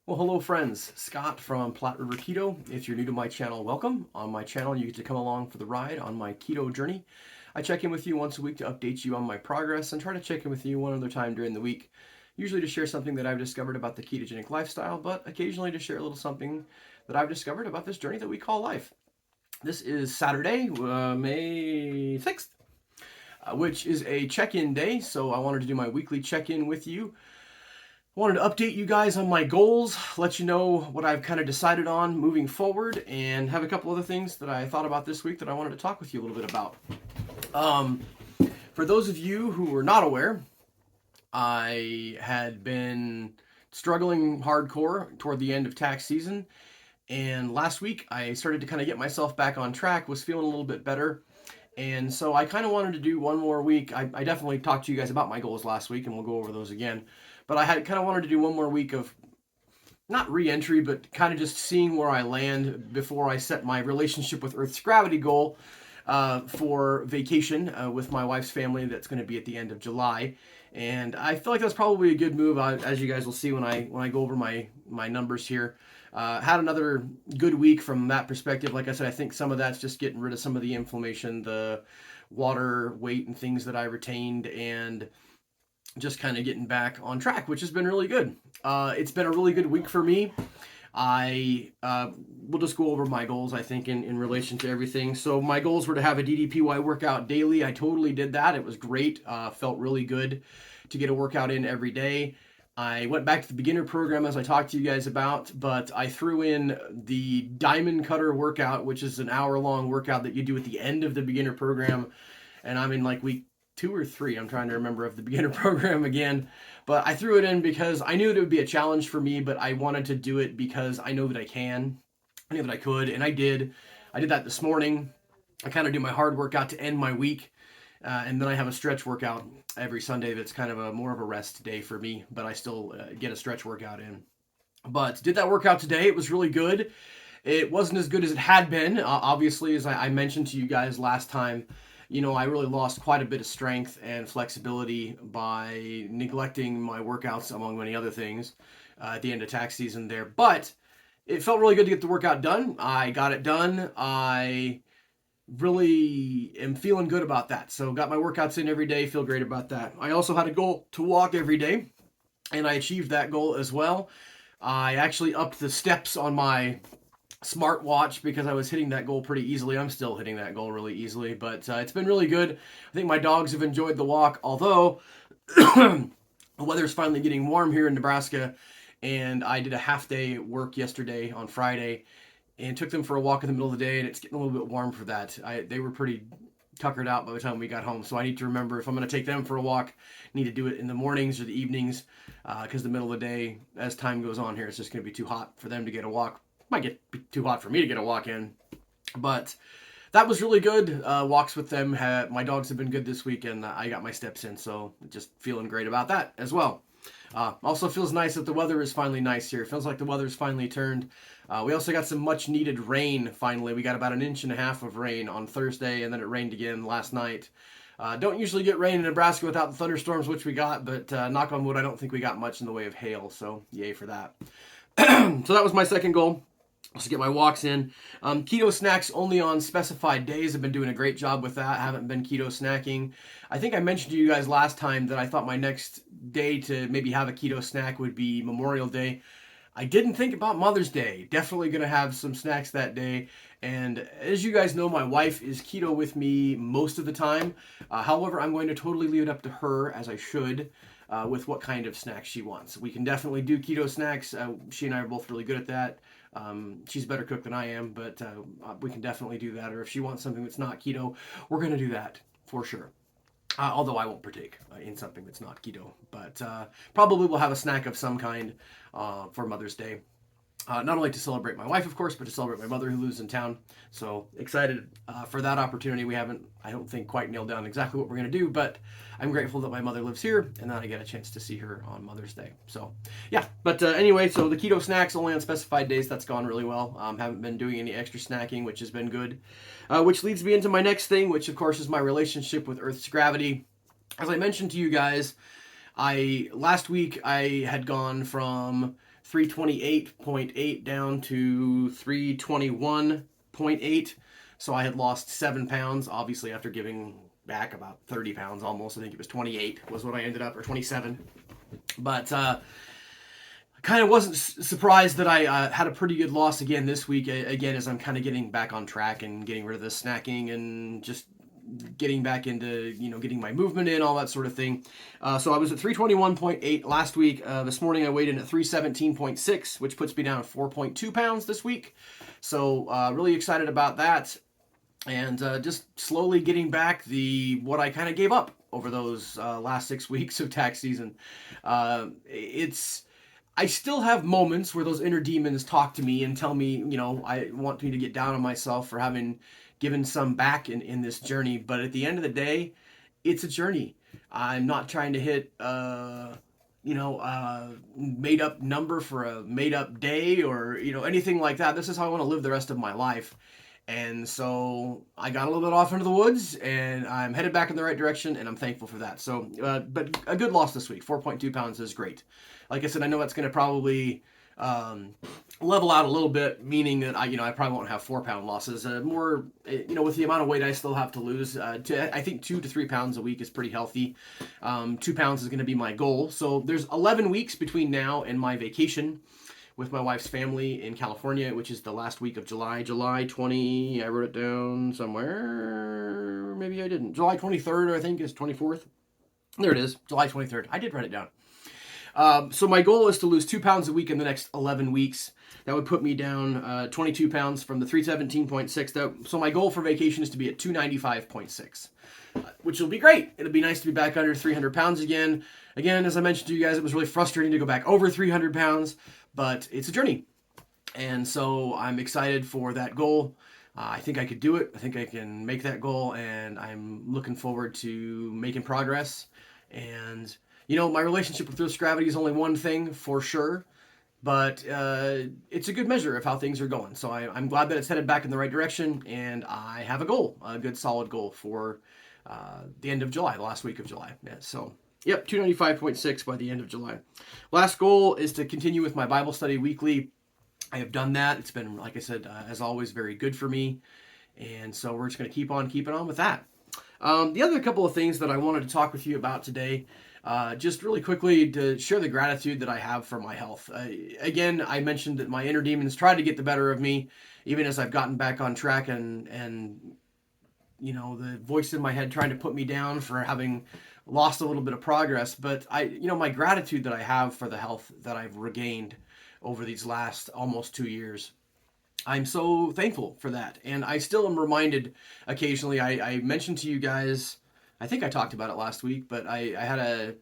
Well, hello friends, Scott from Platte River Keto. If you're new to my channel, welcome. On my channel, you get to come along for the ride on my keto journey. I check in with you once a week to update you on my progress and try to check in with you one other time during the week, usually to share something that I've discovered about the ketogenic lifestyle, but occasionally to share a little something that I've discovered about this journey that we call life. This is Saturday, May 6th, which is a check-in day, so I wanted to do my weekly check-in with you. Wanted to update you guys on my goals, let you know what I've kind of decided on moving forward, and have a couple other things that I thought about this week that I wanted to talk with you a little bit about. Um, for those of you who were not aware, I had been struggling hardcore toward the end of tax season, and last week I started to kind of get myself back on track, was feeling a little bit better, and so I kind of wanted to do one more week. I definitely talked to you guys about my goals last week, and we'll go over those again. But I had kind of wanted to do one more week of not re-entry, but kind of just seeing where I land before I set my relationship with Earth's gravity goal for vacation with my wife's family. That's going to be at the end of July, and I feel like that's probably a good move. As you guys will see when I go over my numbers here. Had another good week from that perspective. Like I said, I think some of that's just getting rid of some of the inflammation, the water weight and things that I retained, and just kind of getting back on track, which has been really good. It's been a really good week for me. I will just go over my goals, I think, in relation to everything. So my goals were to have a DDPY workout daily. I totally did that. It was great. Felt really good to get a workout in every day. I went back to the beginner program as I talked to you guys about, but I threw in the diamond cutter workout, which is an hour-long workout that you do at the end of the beginner program. And I'm in like week 2 or 3. I'm trying to remember of the beginner program again. But I threw it in because I knew it would be a challenge for me, but I wanted to do it because I know that I can. I knew that I could, and I did. I did that this morning. I kind of do my hard workout to end my week. And then I have a stretch workout every Sunday that's kind of more of a rest day for me, but I still get a stretch workout in. But did that workout today. It was really good. It wasn't as good as it had been, obviously, as I mentioned to you guys last time. I really lost quite a bit of strength and flexibility by neglecting my workouts, among many other things, at the end of tax season there. But it felt really good to get the workout done. I got it done. I really am feeling good about that. So got my workouts in every day, feel great about that. I also had a goal to walk every day, and I achieved that goal as well. I actually upped the steps on my smartwatch because I was hitting that goal pretty easily. I'm still hitting that goal really easily, but it's been really good. I think my dogs have enjoyed the walk, although the weather's finally getting warm here in Nebraska, and I did a half day at work yesterday on Friday and took them for a walk in the middle of the day, and it's getting a little bit warm for that. They were pretty tuckered out by the time we got home, so I need to remember if I'm going to take them for a walk, I need to do it in the mornings or the evenings, because the middle of the day, as time goes on here, it's just going to be too hot for them to get a walk. Might get too hot for me to get a walk in, but that was really good. Walks with them, my dogs have been good this week, and I got my steps in, so just feeling great about that as well. Also feels nice that the weather is finally nice here. It feels like the weather's finally turned. We also got some much needed rain finally. We got about 1.5 inches of rain on Thursday, and then it rained again last night. Don't usually get rain in Nebraska without the thunderstorms, which we got, but knock on wood, I don't think we got much in the way of hail, so yay for that. So that was my second goal. Just get my walks in. Keto snacks only on specified days. I've been doing a great job with that. I haven't been keto snacking. I think I mentioned to you guys last time that I thought my next day to maybe have a keto snack would be Memorial Day. I didn't think about Mother's Day. Definitely going to have some snacks that day. And as you guys know, my wife is keto with me most of the time. However, I'm going to totally leave it up to her, as I should, with what kind of snacks she wants. We can definitely do keto snacks. She and I are both really good at that. She's a better cook than I am, but we can definitely do that. Or if she wants something that's not keto, we're going to do that for sure. Although I won't partake in something that's not keto. But probably we'll have a snack of some kind for Mother's Day. Not only to celebrate my wife, of course, but to celebrate my mother who lives in town. So excited for that opportunity. We haven't, I don't think, quite nailed down exactly what we're going to do, but I'm grateful that my mother lives here and that I get a chance to see her on Mother's Day. So, yeah. But anyway, so the keto snacks only on specified days, that's gone really well. Haven't been doing any extra snacking, which has been good. Which leads me into my next thing, which, of course, is my relationship with Earth's gravity. As I mentioned to you guys, last week I had gone from 328.8 down to 321.8. So I had lost 7 pounds, obviously, after giving back about 30 pounds almost. I think it was 28 was what I ended up, or 27. But kind of wasn't surprised that I had a pretty good loss again this week, again, as I'm kind of getting back on track and getting rid of the snacking and just getting back into, getting my movement in, all that sort of thing. So I was at 321.8 last week. This morning I weighed in at 317.6, which puts me down 4.2 pounds this week. So really excited about that. And just slowly getting back what I kind of gave up over those last 6 weeks of tax season. I still have moments where those inner demons talk to me and tell me, I want me to get down on myself for having given some back in this journey. But at the end of the day, it's a journey. I'm not trying to hit, made up number for a made up day or, anything like that. This is how I want to live the rest of my life. And so I got a little bit off into the woods, and I'm headed back in the right direction, and I'm thankful for that. So, but a good loss this week. 4.2 pounds is great. Like I said, I know that's going to probably level out a little bit, meaning that I probably won't have 4-pound losses. More, with the amount of weight I still have to lose, I think 2 to 3 pounds a week is pretty healthy. 2 pounds is going to be my goal. So there's 11 weeks between now and my vacation with my wife's family in California, which is the last week of July. July 20, I wrote it down somewhere. Maybe I didn't. July 23rd, I think, is 24th. There it is, July 23rd. I did write it down. So my goal is to lose 2 pounds a week in the next 11 weeks. That would put me down 22 pounds from the 317.6. So my goal for vacation is to be at 295.6, which will be great. It'll be nice to be back under 300 pounds again. Again, as I mentioned to you guys, it was really frustrating to go back over 300 pounds, but it's a journey. And so I'm excited for that goal. I think I could do it. I think I can make that goal, and I'm looking forward to making progress. And my relationship with Earth's gravity is only one thing for sure, but it's a good measure of how things are going. So I'm glad that it's headed back in the right direction, and I have a goal, a good solid goal for the end of July, the last week of July. Yeah, so, yep, 295.6 by the end of July. Last goal is to continue with my Bible study weekly. I have done that. It's been, like I said, as always, very good for me. And so we're just going to keep on keeping on with that. The other couple of things that I wanted to talk with you about today, just really quickly to share the gratitude that I have for my health. Again, I mentioned that my inner demons tried to get the better of me, even as I've gotten back on track, and the voice in my head trying to put me down for having lost a little bit of progress. But my gratitude that I have for the health that I've regained over these last almost 2 years. I'm so thankful for that. And I still am reminded occasionally, I mentioned to you guys, I think I talked about it last week, but I had a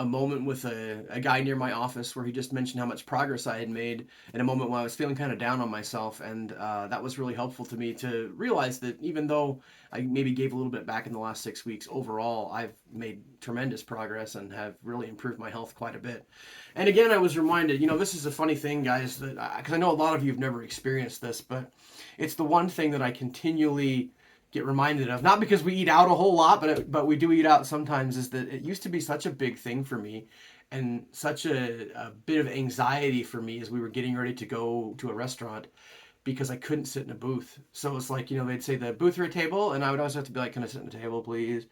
moment with a guy near my office where he just mentioned how much progress I had made in a moment when I was feeling kind of down on myself. And that was really helpful to me to realize that even though I maybe gave a little bit back in the last 6 weeks, overall, I've made tremendous progress and have really improved my health quite a bit. And again, I was reminded, this is a funny thing, guys, that because I know a lot of you have never experienced this, but it's the one thing that I continually get reminded of, not because we eat out a whole lot, but we do eat out sometimes, is that it used to be such a big thing for me and such a bit of anxiety for me as we were getting ready to go to a restaurant, because I couldn't sit in a booth. So it's like, they'd say the booth or a table, and I would always have to be like, can I sit in the table, please?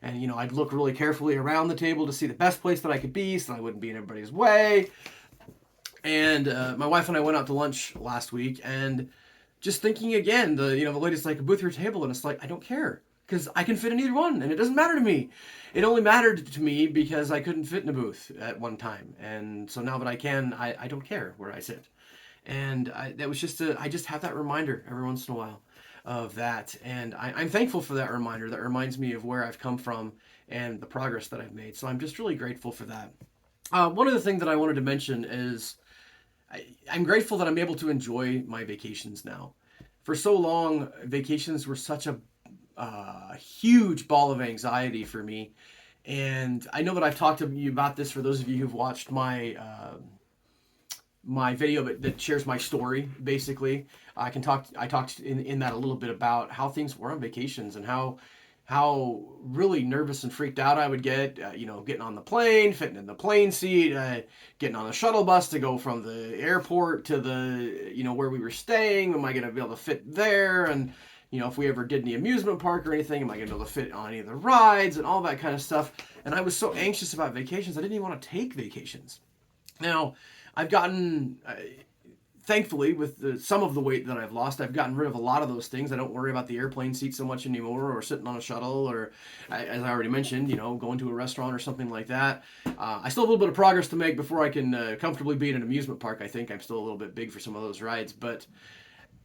And, I'd look really carefully around the table to see the best place that I could be so I wouldn't be in everybody's way. And my wife and I went out to lunch last week, and just thinking again, the lady's like, a booth or a table, and it's like, I don't care, because I can fit in either one, and it doesn't matter to me. It only mattered to me because I couldn't fit in a booth at one time, and so now that I can, I don't care where I sit. And that was just I just have that reminder every once in a while of that, and I'm thankful for that reminder. That reminds me of where I've come from and the progress that I've made. So I'm just really grateful for that. One other thing that I wanted to mention is I'm grateful that I'm able to enjoy my vacations now. For so long, vacations were such a huge ball of anxiety for me. And I know that I've talked to you about this for those of you who've watched my my video that shares my story, basically. I talked in that a little bit about how things were on vacations and how how really nervous and freaked out I would get, getting on the plane, fitting in the plane seat, getting on the shuttle bus to go from the airport to the, where we were staying. Am I going to be able to fit there? And, if we ever did any amusement park or anything, am I going to be able to fit on any of the rides and all that kind of stuff? And I was so anxious about vacations, I didn't even want to take vacations. Now, I've gotten, thankfully, with some of the weight that I've lost, I've gotten rid of a lot of those things. I don't worry about the airplane seat so much anymore, or sitting on a shuttle, or as I already mentioned, going to a restaurant or something like that. I still have a little bit of progress to make before I can comfortably be in an amusement park. I think I'm still a little bit big for some of those rides, but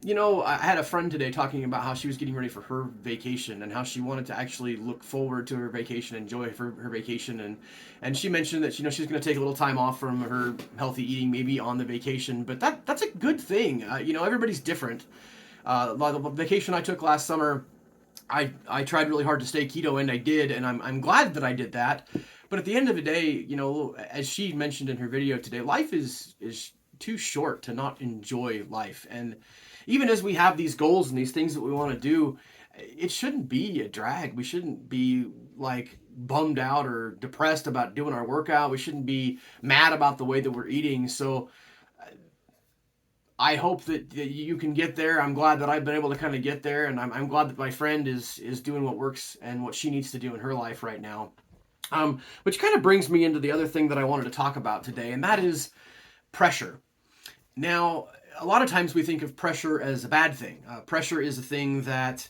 I had a friend today talking about how she was getting ready for her vacation and how she wanted to actually look forward to her vacation, enjoy her vacation, and she mentioned that she's going to take a little time off from her healthy eating maybe on the vacation, but that's a good thing. Everybody's different. The vacation I took last summer, I tried really hard to stay keto, and I did, and I'm glad that I did that. But at the end of the day, as she mentioned in her video today, life is too short to not enjoy life. And even as we have these goals and these things that we want to do, it shouldn't be a drag. We shouldn't be like bummed out or depressed about doing our workout. We shouldn't be mad about the way that we're eating. So I hope that you can get there. I'm glad that I've been able to kind of get there, and I'm glad that my friend is doing what works and what she needs to do in her life right now. Which kind of brings me into the other thing that I wanted to talk about today, and that is pressure. Now, a lot of times we think of pressure as a bad thing. Pressure is a thing that,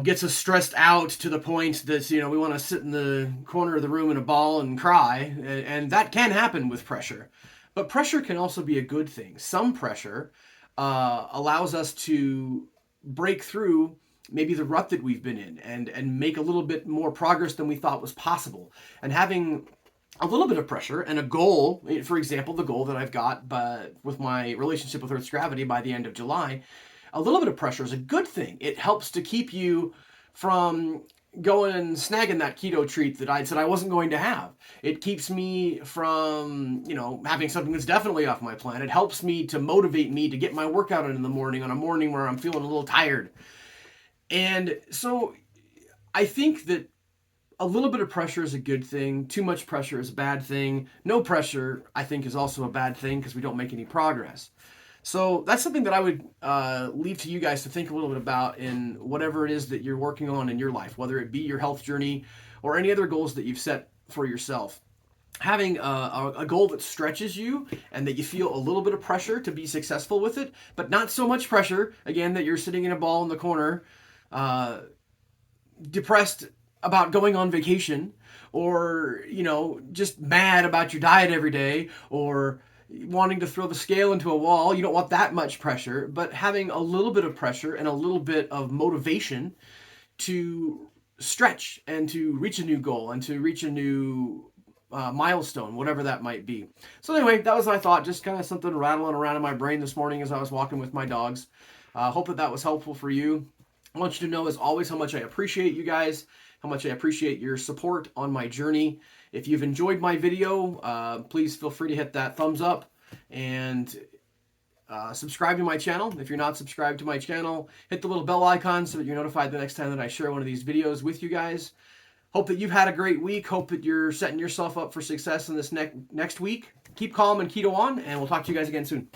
gets us stressed out to the point that, we want to sit in the corner of the room in a ball and cry. And that can happen with pressure. But pressure can also be a good thing. Some pressure allows us to break through maybe the rut that we've been in and make a little bit more progress than we thought was possible. And having a little bit of pressure and a goal, for example, the goal that I've got with my relationship with Earth's gravity by the end of July, a little bit of pressure is a good thing. It helps to keep you from going and snagging that keto treat that I said I wasn't going to have. It keeps me from, having something that's definitely off my plan. It helps me to motivate me to get my workout in the morning on a morning where I'm feeling a little tired. And so I think that a little bit of pressure is a good thing. Too much pressure is a bad thing. No pressure, I think, is also a bad thing because we don't make any progress. So that's something that I would leave to you guys to think a little bit about in whatever it is that you're working on in your life, whether it be your health journey or any other goals that you've set for yourself. Having a goal that stretches you and that you feel a little bit of pressure to be successful with it, but not so much pressure, again, that you're sitting in a ball in the corner, depressed about going on vacation, or just mad about your diet every day, or wanting to throw the scale into a wall. You don't want that much pressure, but having a little bit of pressure and a little bit of motivation to stretch and to reach a new goal and to reach a new milestone, whatever that might be. So anyway, that was my thought, just kind of something rattling around in my brain this morning as I was walking with my dogs. Hope that was helpful for you. I want you to know, as always, how much I appreciate you guys, how much I appreciate your support on my journey. If you've enjoyed my video, please feel free to hit that thumbs up and subscribe to my channel. If you're not subscribed to my channel, hit the little bell icon so that you're notified the next time that I share one of these videos with you guys. Hope that you've had a great week. Hope that you're setting yourself up for success in this next week. Keep calm and keto on, and we'll talk to you guys again soon.